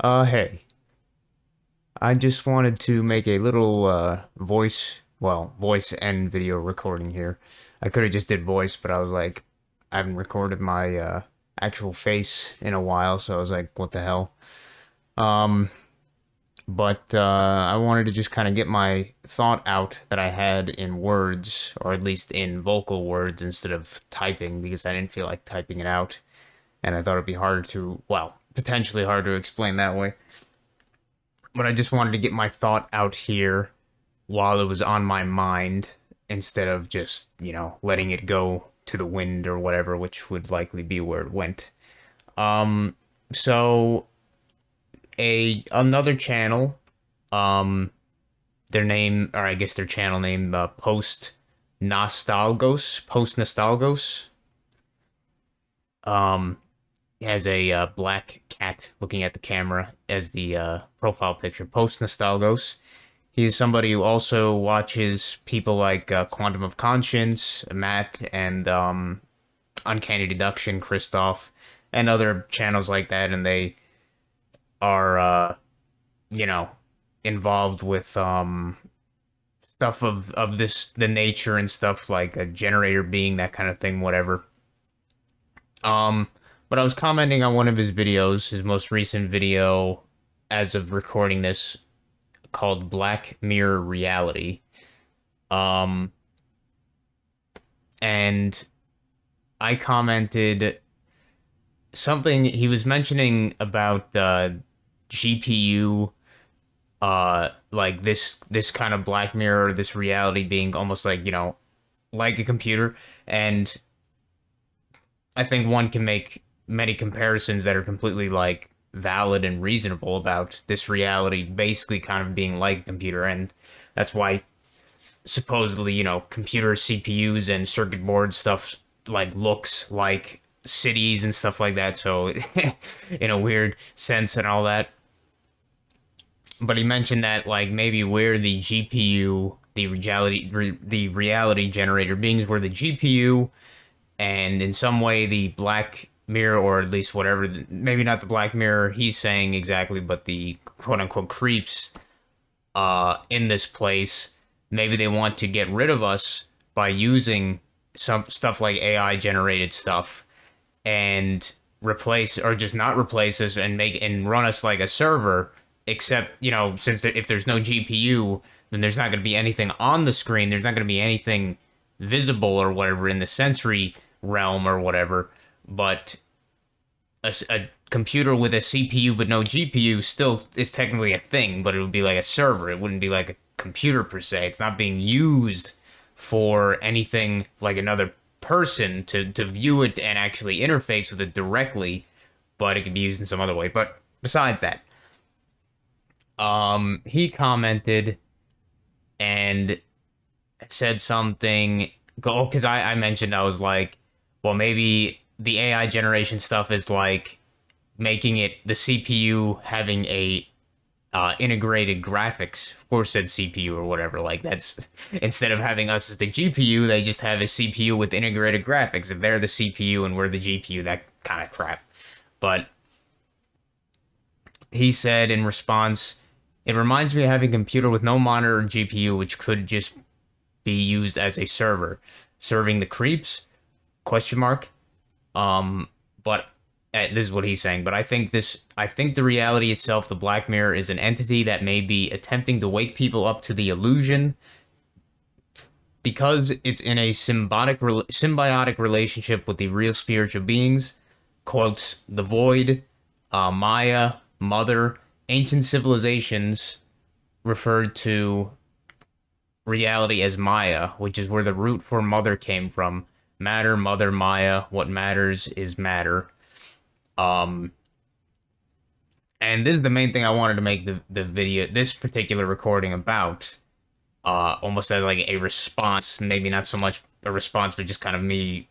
Hey, I just wanted to make a little voice and video recording here. I could have just did voice, but I was like, I haven't recorded my actual face in a while, so I was like, what the hell? Um, but I wanted to just kind of get my thought out that I had in words, or at least in vocal words instead of typing, because I didn't feel like typing it out, and I thought it'd be harder to, potentially harder to explain that way. But I just wanted to get my thought out here while it was on my mind instead of just, letting it go to the wind or whatever, which would likely be where it went. Um, so another channel, um, their name, or I guess their channel name, Post Nostalgos, um, has a black cat looking at the camera as the profile picture. Post Nostalgos. He's somebody who also watches people like Quantum of Conscience, Matt, and Uncanny Deduction, Christoph, and other channels like that, and they are, you know, involved with stuff of the nature and stuff like a generator being, that kind of thing, whatever. Um, but I was commenting on one of his videos, his most recent video, as of recording this, called Black Mirror Reality. Um, and I commented something he was mentioning about the GPU, like this kind of Black Mirror, this reality being almost like, like a computer. And I think one can make many comparisons that are completely like valid and reasonable about this reality basically kind of being like a computer. And that's why supposedly, computer CPUs and circuit board stuff like looks like cities and stuff like that. So in a weird sense and all that. But he mentioned that like maybe where the GPU, the reality generator beings were the GPU, and in some way the Black Mirror, or at least whatever, maybe not the Black Mirror he's saying exactly, but the quote unquote creeps in this place, maybe they want to get rid of us by using some stuff like AI generated stuff and replace, or just not replace us and make and run us like a server. Except, since if there's no GPU, then there's not going to be anything on the screen. There's not going to be anything visible or whatever in the sensory realm or whatever. But a computer with a CPU but no GPU still is technically a thing, but it would be like a server. It wouldn't be like a computer per se. It's not being used for anything like another person to view it and actually interface with it directly, but it can be used in some other way. But besides that, he commented and said something. Oh, because I mentioned, I was like, well, maybe the AI generation stuff is like making it the CPU having a integrated graphics. Of course, said CPU or whatever. Like that's instead of having us as the GPU, they just have a CPU with integrated graphics. If they're the CPU and we're the GPU, that kind of crap. But he said in response, it reminds me of having a computer with no monitor or GPU, which could just be used as a server, serving the creeps? Question mark. But this is what he's saying. But I think the reality itself, the Black Mirror, is an entity that may be attempting to wake people up to the illusion because it's in a symbiotic relationship with the real spiritual beings. Quotes the void, Maya, mother, ancient civilizations referred to reality as Maya, which is where the root for mother came from. Matter, mother, Maya. What matters is matter. Um, and this is the main thing I wanted to make the video, this particular recording about. Almost as like a response, maybe not so much a response, but just kind of me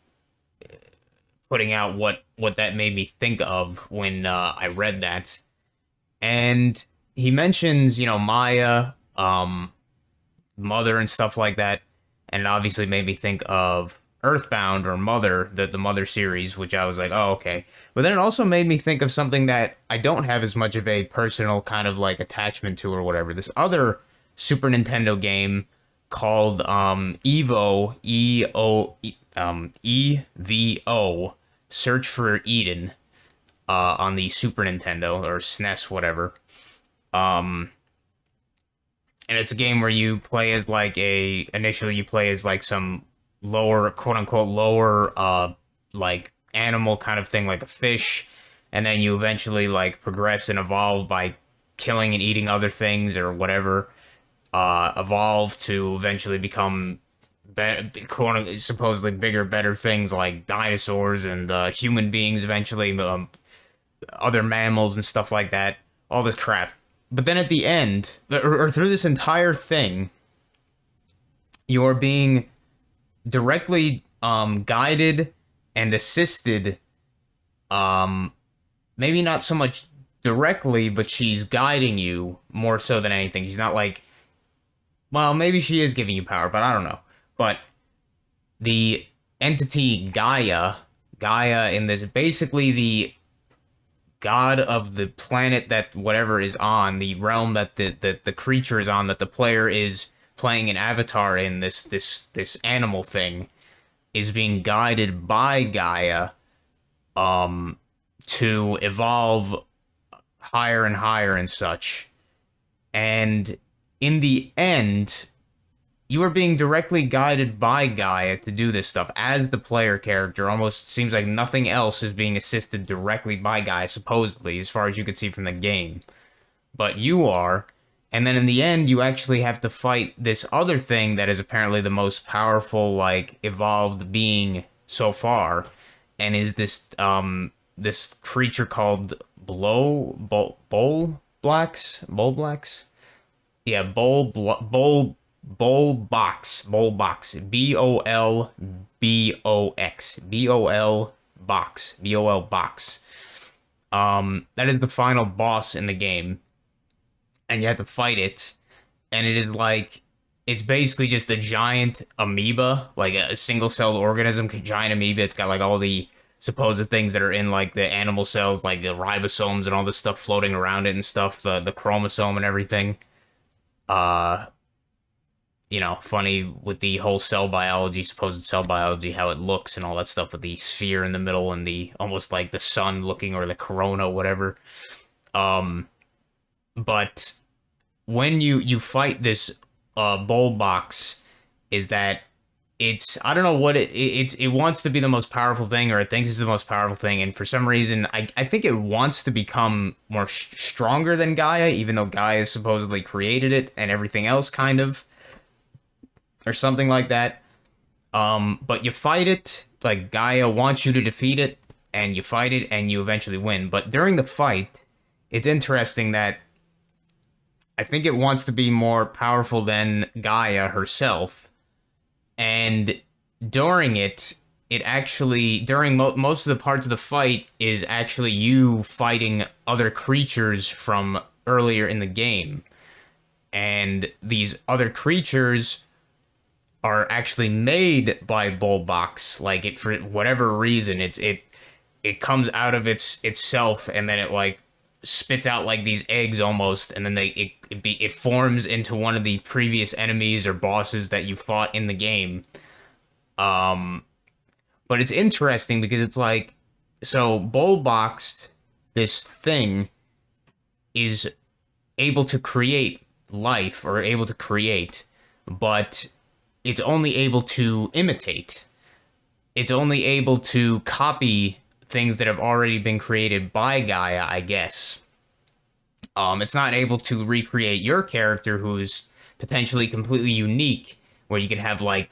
putting out what that made me think of when I read that. And he mentions, Maya, mother and stuff like that, and it obviously made me think of Earthbound or Mother, the Mother series, which I was like, oh, okay. But then it also made me think of something that I don't have as much of a personal kind of like attachment to or whatever. This other Super Nintendo game called E.V.O. E.V.O. Search for Eden on the Super Nintendo or SNES, whatever. Um, and it's a game where you play as like a initially you play as like some lower quote unquote lower like animal kind of thing like a fish, and then you eventually like progress and evolve by killing and eating other things or whatever, evolve to eventually become supposedly bigger, better things like dinosaurs and human beings eventually, other mammals and stuff like that, all this crap. But then at the end, or through this entire thing, you're being directly guided and assisted. Um, Maybe not so much directly, but she's guiding you more so than anything. She's not like, well, maybe she is giving you power, but I don't know. But the entity Gaia in this, basically the god of the planet that whatever is on, the realm that the creature is on, that the player is playing an avatar in, this animal thing, is being guided by Gaia to evolve higher and higher and such. And in the end, you are being directly guided by Gaia to do this stuff as the player character. Almost seems like nothing else is being assisted directly by Gaia, supposedly, as far as you could see from the game. But you are. And then in the end, you actually have to fight this other thing that is apparently the most powerful, like, evolved being so far. And is this creature called Bull Blacks? Yeah, Bolbox, Bol box. That is the final boss in the game, and you have to fight it. And it is like, it's basically just a giant amoeba, like a single-celled organism, giant amoeba. It's got like all the supposed things that are in like the animal cells, like the ribosomes and all this stuff floating around it and stuff, the chromosome and everything. Uh, Funny with the whole cell biology, supposed cell biology, how it looks and all that stuff with the sphere in the middle and the almost like the sun looking, or the corona, whatever. Um, but when you fight this bull box, is that I don't know what it wants to be the most powerful thing, or it thinks it's the most powerful thing, and for some reason I think it wants to become more stronger than Gaia, even though Gaia supposedly created it and everything else, kind of, or something like that. But you fight it, like Gaia wants you to defeat it, and you fight it, and you eventually win. But during the fight, it's interesting that I think it wants to be more powerful than Gaia herself, and during it actually, during most of the parts of the fight, is actually you fighting other creatures from earlier in the game. And these other creatures are actually made by Bullbox. Like, it, for whatever reason, it comes out of itself, and then it like spits out like these eggs almost, and then it forms into one of the previous enemies or bosses that you fought in the game. But it's interesting because it's like, so Bullbox, this thing, is able to create life, or able to create, but it's only able to imitate. It's only able to copy things that have already been created by Gaia, I guess. It's not able to recreate your character, who's potentially completely unique, where you could have like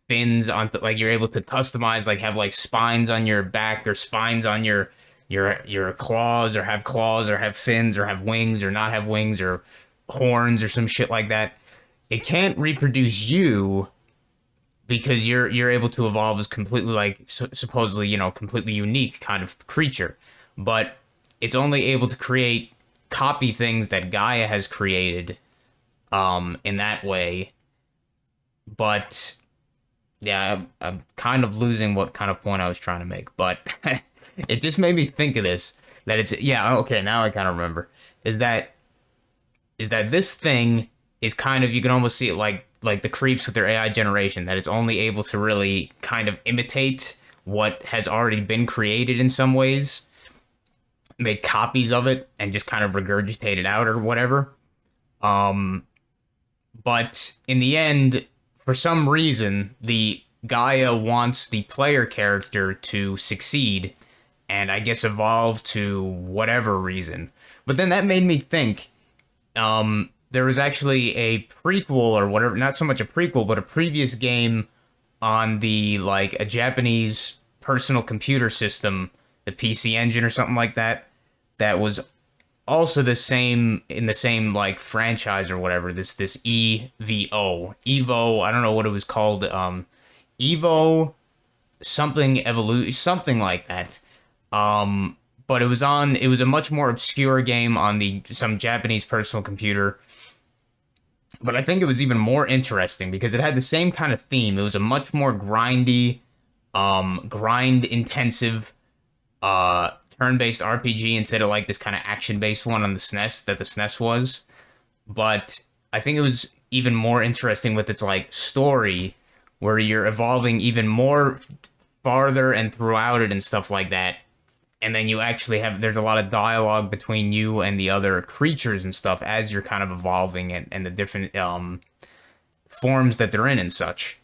fins on, like you're able to customize, like have like spines on your back, or spines on your claws, or have fins, or have wings, or not have wings, or horns, or some shit like that. It can't reproduce you, because you're able to evolve as completely, like, supposedly, completely unique kind of creature. But it's only able to copy things that Gaia has created in that way. But Yeah, I'm kind of losing what kind of point I was trying to make, but it just made me think of this. That it's yeah, okay, now I kind of remember. Is that this thing is kind of, you can almost see it like the creeps with their AI generation, that it's only able to really kind of imitate what has already been created in some ways, make copies of it and just kind of regurgitate it out or whatever. Um, but in the end, for some reason, the Gaia wants the player character to succeed and I guess evolve to whatever reason. But then that made me think, there was actually a prequel or whatever, not so much a prequel, but a previous game on the, like, a Japanese personal computer system, the PC Engine or something like that, that was also the same, in the same like franchise or whatever. This E.V.O. I don't know what it was called. E.V.O. something evolution, something like that. But it was on. It was a much more obscure game on the some Japanese personal computer. But I think it was even more interesting because it had the same kind of theme. It was a much more grindy, grind intensive turn-based RPG instead of like this kind of action-based one on the SNES that the SNES was. But I think it was even more interesting with its like story, where you're evolving even more farther and throughout it and stuff like that. And then you actually have, there's a lot of dialogue between you and the other creatures and stuff as you're kind of evolving, and the different forms that they're in and such.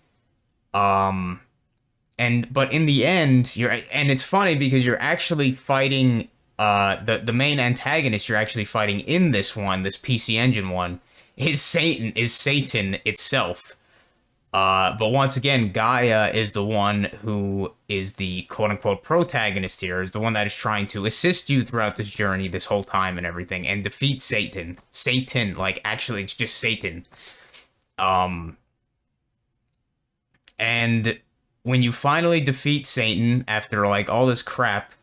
Um, and but in the end, and it's funny because you're actually fighting the main antagonist you're actually fighting in this one, this PC Engine one, is Satan itself. But once again, Gaia is the one who is the quote unquote protagonist here, is the one that is trying to assist you throughout this journey this whole time and everything, and defeat Satan. Satan, like actually, it's just Satan. Um, and when you finally defeat Satan after like all this crap,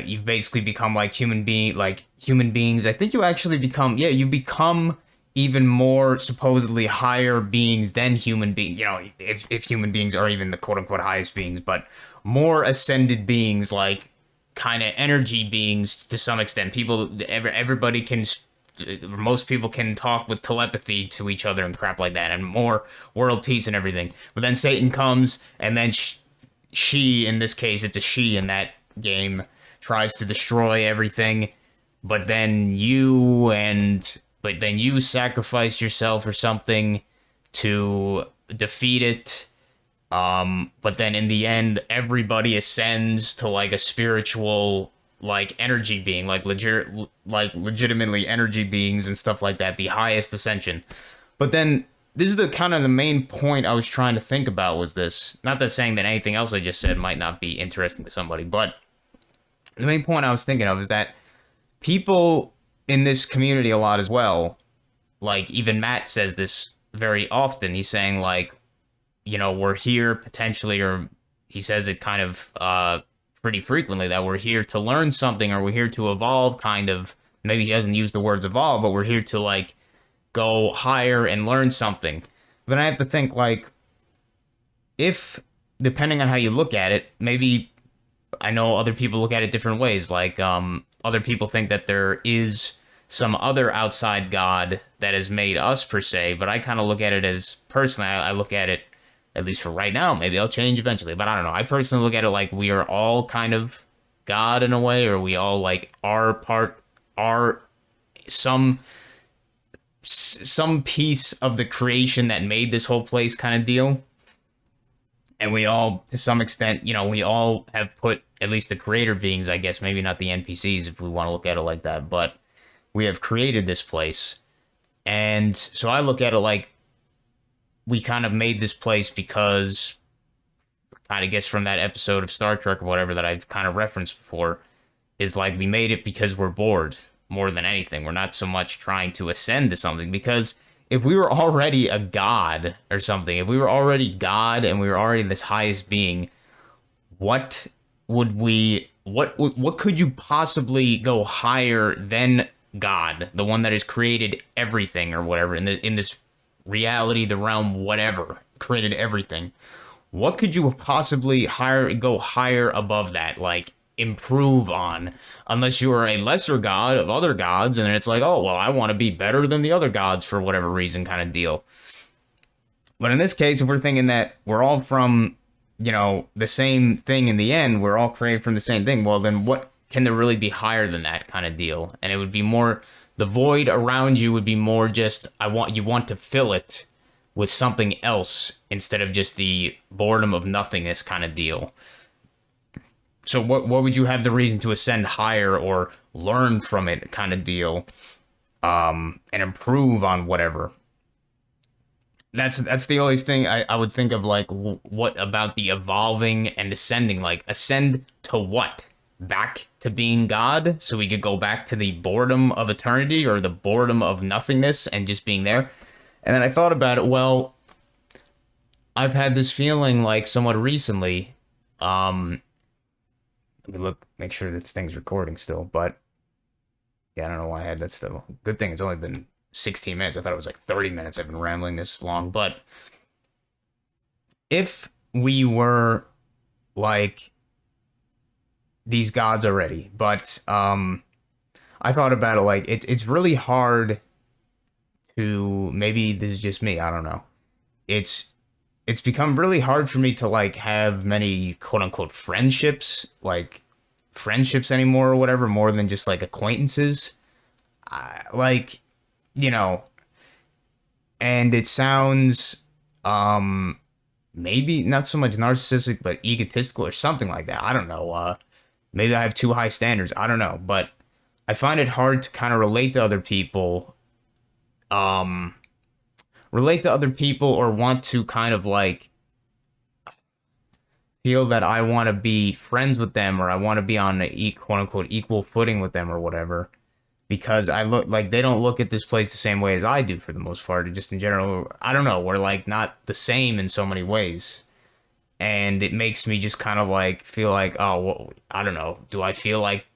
you've basically become like human beings. I think you actually become, yeah, you become even more supposedly higher beings than human beings. You know, if human beings are even the quote unquote highest beings, but more ascended beings, like kind of energy beings to some extent. Everybody can, most people can talk with telepathy to each other and crap like that, and more world peace and everything. But then Satan comes, and then she, in this case, it's a she in that game, tries to destroy everything. But then you sacrifice yourself or something to defeat it. But then in the end, everybody ascends to like a spiritual, like energy being, like legitimately energy beings and stuff like that, the highest ascension. But then this is the kind of the main point I was trying to think about, was this. Not that saying that anything else I just said might not be interesting to somebody, but the main point I was thinking of is that people in this community a lot as well, like even Matt says this very often. He's saying like, you know, we're here potentially, or he says it kind of pretty frequently, that we're here to learn something, or we're here to evolve, kind of. Maybe he doesn't use the words evolve, but we're here to like go higher and learn something. But I have to think like, if, depending on how you look at it, maybe, I know other people look at it different ways. Like, other people think that there is some other outside god that has made us per se, but I kind of look at it as, personally, I look at it, at least for right now, maybe I'll change eventually, but I don't know. I personally look at it like we are all kind of God in a way, or we all like are some piece of the creation that made this whole place kind of deal. And we all, to some extent, you know, we all have put, at least the creator beings, I guess, maybe not the NPCs if we want to look at it like that, but we have created this place. And so I look at it like we kind of made this place because, kind of guess from that episode of Star Trek or whatever that I've kind of referenced before, is like we made it because we're bored more than anything. We're not so much trying to ascend to something, because if we were already a god or something, if we were already God and we were already this highest being, what would we, what could you possibly go higher than God, the one that has created everything or whatever in this reality, the realm, whatever, created everything. What could you possibly go higher above that, like improve on, unless you are a lesser god of other gods, and it's like, oh well, I want to be better than the other gods for whatever reason, kind of deal. But in this case, if we're thinking that we're all from, the same thing in the end, we're all created from the same thing, well, then what can there really be higher than that kind of deal? And it would be more, the void around you would be more just, you want to fill it with something else instead of just the boredom of nothingness kind of deal. So what would you have the reason to ascend higher or learn from it kind of deal, and improve on whatever? That's the only thing I would think of, like, what about the evolving and ascending? Like, ascend to what? Back to being God, so we could go back to the boredom of eternity or the boredom of nothingness and just being there. And then I thought about it. Well, I've had this feeling, like, somewhat recently. Let me look, make sure this thing's recording still. But yeah, I don't know why I had that still. Good thing it's only been 16 minutes. I thought it was like 30 minutes. I've been rambling this long. But if we were like these gods already, but I thought about it, like it's really hard to, maybe this is just me, I don't know. It's become really hard for me to like have many quote unquote friendships anymore or whatever, more than just like acquaintances. Like, you know, and it sounds maybe not so much narcissistic but egotistical or something like that. I don't know. Maybe I have too high standards. I don't know, but I find it hard to kind of um relate to other people or want to kind of like feel that I want to be friends with them or I want to be on a quote unquote equal footing with them or whatever, because I look like they don't look at this place the same way as I do for the most part. Or just in general, I don't know, we're like not the same in so many ways. And it makes me just kind of like feel like, oh, well, I don't know. Do I feel like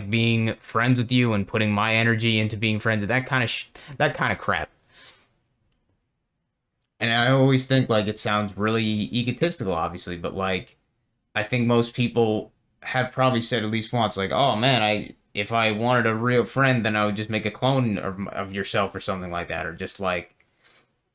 being friends with you and putting my energy into being friends with that kind of that kind of crap? And I always think like it sounds really egotistical, obviously, but like I think most people have probably said at least once, like, "Oh man, I if I wanted a real friend, then I would just make a clone of yourself or something like that, or just like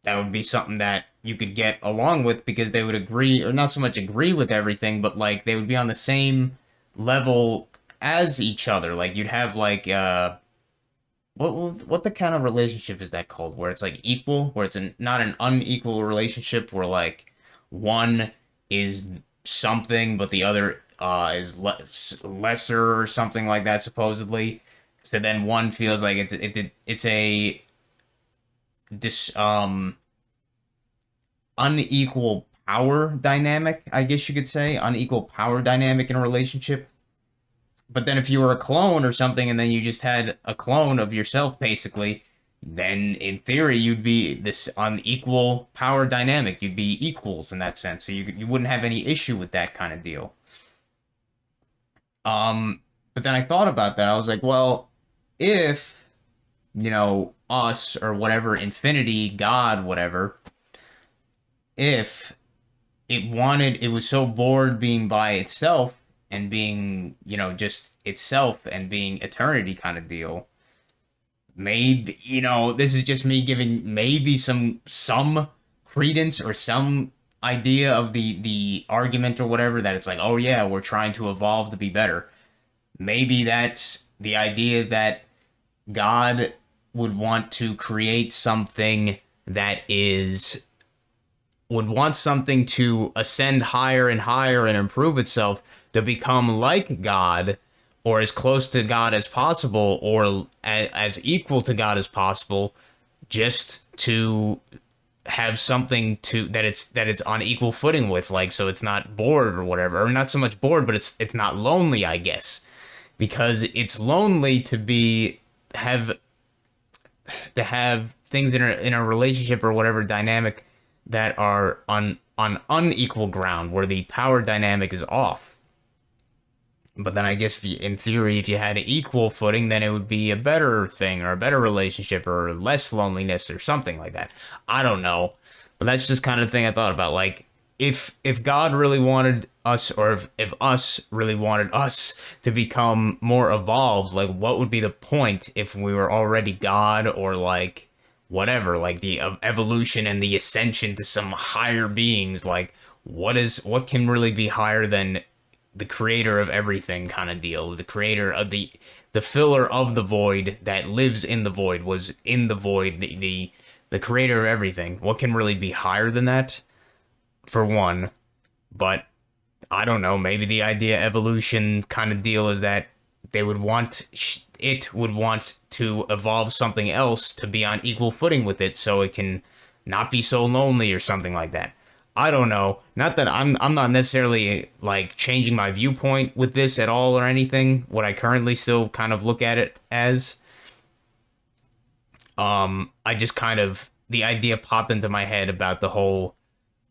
that would be something that you could get along with because they would agree, or not so much agree with everything, but like they would be on the same level as each other. Like you'd have like what the kind of relationship is that called? Where it's like equal, where it's not an unequal relationship, where like one is something, but the other is lesser or something like that, supposedly. So then one feels like it's a this unequal power dynamic, I guess you could say, unequal power dynamic in a relationship. But then if you were a clone or something and then you just had a clone of yourself basically, then in theory you'd be this unequal power dynamic. You'd be equals in that sense. So you wouldn't have any issue with that kind of deal. But then I thought about that. I was like, well, if, us or whatever, infinity, God, whatever, if it was so bored being by itself and being, just itself and being eternity kind of deal. Maybe, this is just me giving maybe some credence or some idea of the argument or whatever, that it's like, oh yeah, we're trying to evolve to be better. Maybe that's the idea, is that God would want to create something that is would want something to ascend higher and higher and improve itself to become like God, or as close to God as possible, or as equal to God as possible, just to have something to that it's on equal footing with, like, so it's not bored or whatever, or not so much bored, but it's not lonely, I guess, because it's lonely have to have things in a relationship or whatever dynamic that are on unequal ground, where the power dynamic is off. But then I guess if you, in theory, if you had an equal footing, then it would be a better thing or a better relationship or less loneliness or something like that. I don't know. But that's just kind of thing I thought about. Like, if God really wanted us, or if us really wanted us to become more evolved, like what would be the point if we were already God, or like whatever, like the evolution and the ascension to some higher beings? Like, what can really be higher than the creator of everything kind of deal? The creator of the filler of the void that lives in the void, was in the void, the creator of everything. What can really be higher than that, for one? But I don't know, maybe the idea evolution kind of deal is that they would want it would want to evolve something else to be on equal footing with it, so it can not be so lonely or something like that. I don't know. Not that I'm not necessarily like changing my viewpoint with this at all or anything. What I currently still kind of look at it as, I just kind of, the idea popped into my head about the whole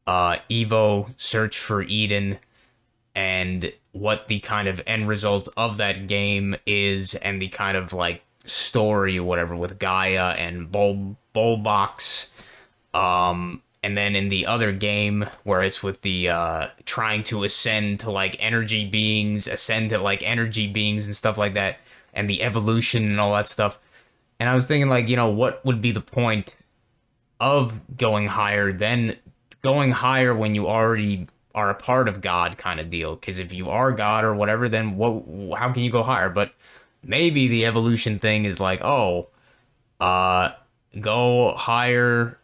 E.V.O. search for Eden, and what the kind of end result of that game is, and the kind of like story or whatever with Gaia and Bulbox. And then in the other game where it's with the trying to ascend to like energy beings, ascend to like energy beings and stuff like that, and the evolution and all that stuff. And I was thinking, like, what would be the point of going higher than going higher when you already are a part of God, kind of deal? Because if you are God or whatever, then how can you go higher? But maybe the evolution thing is like, oh, uh, go higher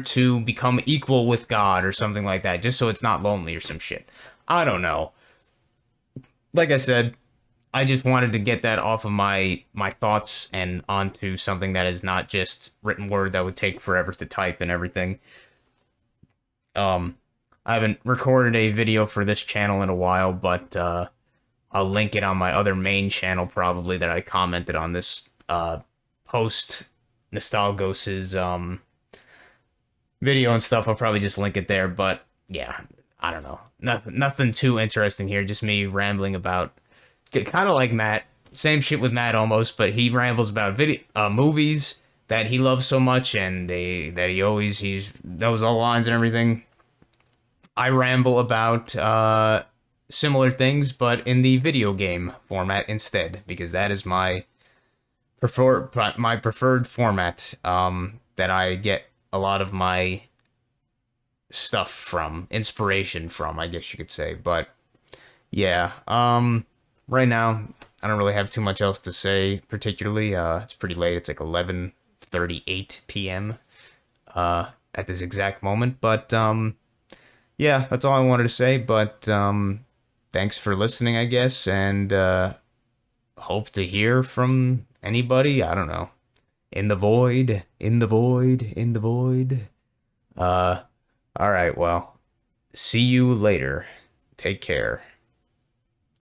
to become equal with God or something like that, just so it's not lonely or some shit. I don't know. Like I said, I just wanted to get that off of my thoughts and onto something that is not just written word that would take forever to type and everything. Um, I haven't recorded a video for this channel in a while, but I'll link it on my other main channel probably that I commented on this post Nostalgos's video and stuff. I'll probably just link it there, but yeah, I don't know. Nothing too interesting here, just me rambling about, kind of like Matt. Same shit with Matt almost, but he rambles about movies that he loves so much, and that he knows all the lines and everything. I ramble about similar things, but in the video game format instead, because that is my preferred format. That I get a lot of my stuff from, inspiration from, I guess you could say. But yeah, right now I don't really have too much else to say particularly. It's pretty late. It's like 11:38 p.m. At this exact moment. But yeah, that's all I wanted to say. But thanks for listening, I guess, and hope to hear from anybody. I don't know. In the void, in the void, in the void. Uh, all right, well, see you later. Take care.